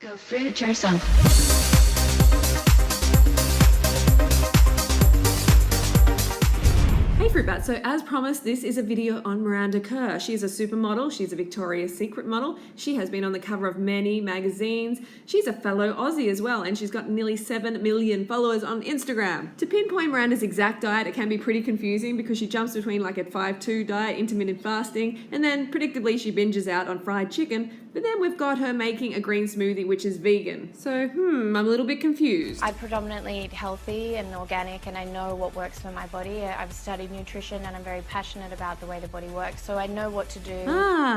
Go fruit yourself. Hey Fruit Bat, so as promised, this is a video on Miranda Kerr. She's a supermodel, she's a Victoria's Secret model, she has been on the cover of many magazines, she's a fellow Aussie as well, and she's got nearly 7 million followers on Instagram. To pinpoint Miranda's exact diet, it can be pretty confusing because she jumps between like a 5-2 diet, intermittent fasting, and then predictably she binges out on fried chicken, but then we've got her making a green smoothie which is vegan. So, I'm a little bit confused. I predominantly eat healthy and organic, and I know what works for my body. I've studied nutrition and I'm very passionate about the way the body works, so I know what to do.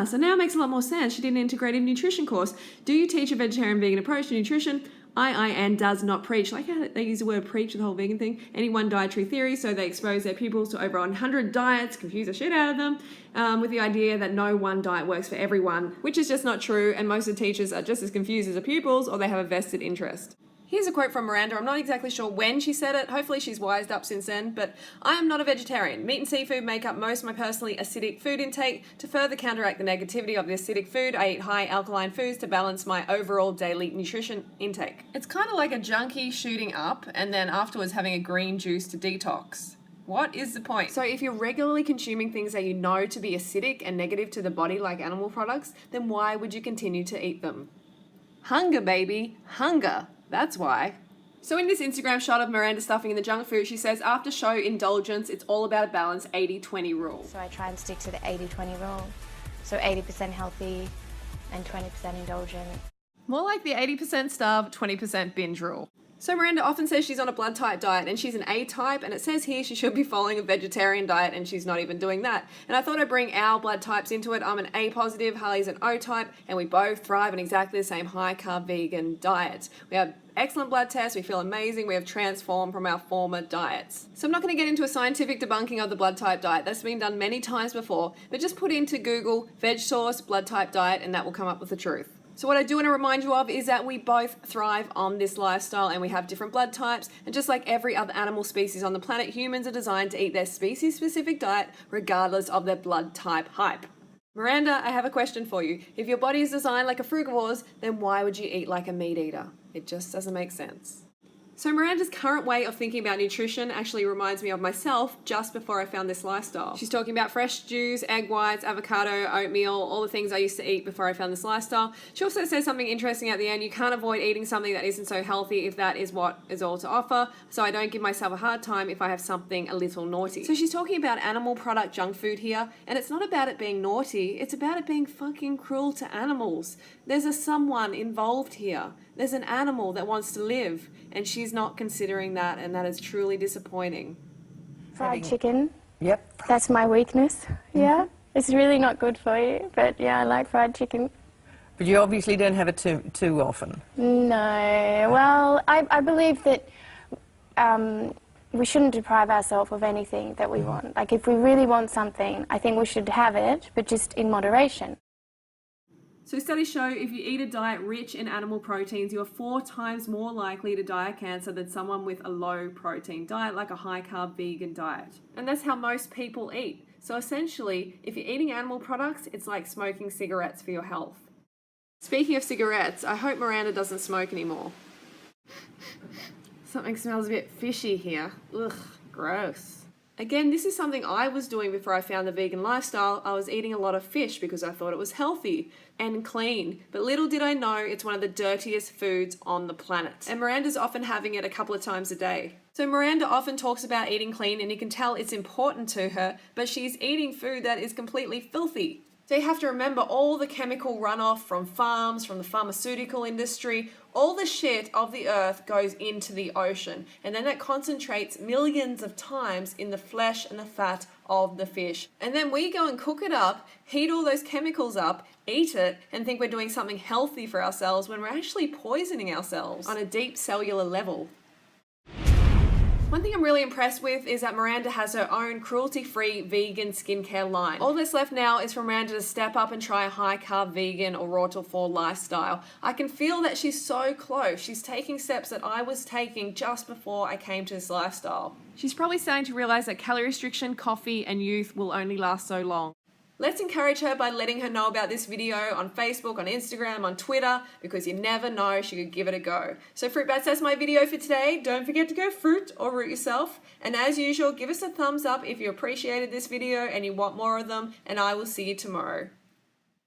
So now it makes a lot more sense. She did an integrative nutrition course. Do you teach a vegetarian vegan approach to nutrition? IIN does not preach. Like how they use the word preach, the whole vegan thing. Any one dietary theory, so they expose their pupils to over 100 diets, confuse the shit out of them, with the idea that no one diet works for everyone, which is just not true, and most of the teachers are just as confused as the pupils, or they have a vested interest. Here's a quote from Miranda. I'm not exactly sure when she said it. Hopefully she's wised up since then, but I am not a vegetarian. Meat and seafood make up most of my personally acidic food intake. To further counteract the negativity of the acidic food, I eat high alkaline foods to balance my overall daily nutrition intake. It's kind of like a junkie shooting up and then afterwards having a green juice to detox. What is the point? So if you're regularly consuming things that you know to be acidic and negative to the body like animal products, then why would you continue to eat them? Hunger, baby, hunger. That's why. So in this Instagram shot of Miranda stuffing in the junk food, she says after show indulgence, it's all about a balanced 80-20 rule. So I try and stick to the 80-20 rule. So 80% healthy and 20% indulgent. More like the 80% starve, 20% binge rule. So Miranda often says she's on a blood type diet and she's an A type, and it says here she should be following a vegetarian diet and she's not even doing that. And I thought I'd bring our blood types into it. I'm an A positive, Harley's an O type, and we both thrive on exactly the same high carb vegan diet. We have excellent blood tests, we feel amazing, we have transformed from our former diets. So I'm not going to get into a scientific debunking of the blood type diet. That's been done many times before, but just put into Google veg source blood type diet and that will come up with the truth. So what I do want to remind you of is that we both thrive on this lifestyle and we have different blood types, and just like every other animal species on the planet, humans are designed to eat their species-specific diet regardless of their blood type hype. Miranda, I have a question for you. If your body is designed like a frugivore's, then why would you eat like a meat eater? It just doesn't make sense. So Miranda's current way of thinking about nutrition actually reminds me of myself just before I found this lifestyle. She's talking about fresh stews, egg whites, avocado, oatmeal, all the things I used to eat before I found this lifestyle. She also says something interesting at the end. You can't avoid eating something that isn't so healthy if that is what is all to offer, so I don't give myself a hard time if I have something a little naughty. So she's talking about animal product junk food here, and it's not about it being naughty, it's about it being fucking cruel to animals. There's a someone involved here. There's an animal that wants to live, and she's not considering that, and that is truly disappointing. Fried chicken. Yep. That's my weakness. Yeah. It's really not good for you, but yeah, I like fried chicken. But you obviously don't have it too often. No. Well, I believe that we shouldn't deprive ourselves of anything that we want. Like, if we really want something, I think we should have it, but just in moderation. So studies show if you eat a diet rich in animal proteins, you are 4 times more likely to die of cancer than someone with a low protein diet, like a high carb vegan diet. And that's how most people eat. So essentially, if you're eating animal products, it's like smoking cigarettes for your health. Speaking of cigarettes, I hope Miranda doesn't smoke anymore. Something smells a bit fishy here. Ugh, gross. Again, this is something I was doing before I found the vegan lifestyle. I was eating a lot of fish because I thought it was healthy and clean. But little did I know it's one of the dirtiest foods on the planet. And Miranda's often having it a couple of times a day. So Miranda often talks about eating clean, and you can tell it's important to her, but she's eating food that is completely filthy. So you have to remember all the chemical runoff from farms, from the pharmaceutical industry, all the shit of the earth goes into the ocean, and then that concentrates millions of times in the flesh and the fat of the fish. And then we go and cook it up, heat all those chemicals up, eat it, and think we're doing something healthy for ourselves when we're actually poisoning ourselves on a deep cellular level. One thing I'm really impressed with is that Miranda has her own cruelty-free vegan skincare line. All that's left now is for Miranda to step up and try a high-carb vegan or raw till 4 lifestyle. I can feel that she's so close. She's taking steps that I was taking just before I came to this lifestyle. She's probably starting to realize that calorie restriction, coffee, and youth will only last so long. Let's encourage her by letting her know about this video on Facebook, on Instagram, on Twitter, because you never know, she could give it a go. So Fruit Bats, that's my video for today. Don't forget to go fruit or root yourself. And as usual, give us a thumbs up if you appreciated this video and you want more of them, and I will see you tomorrow.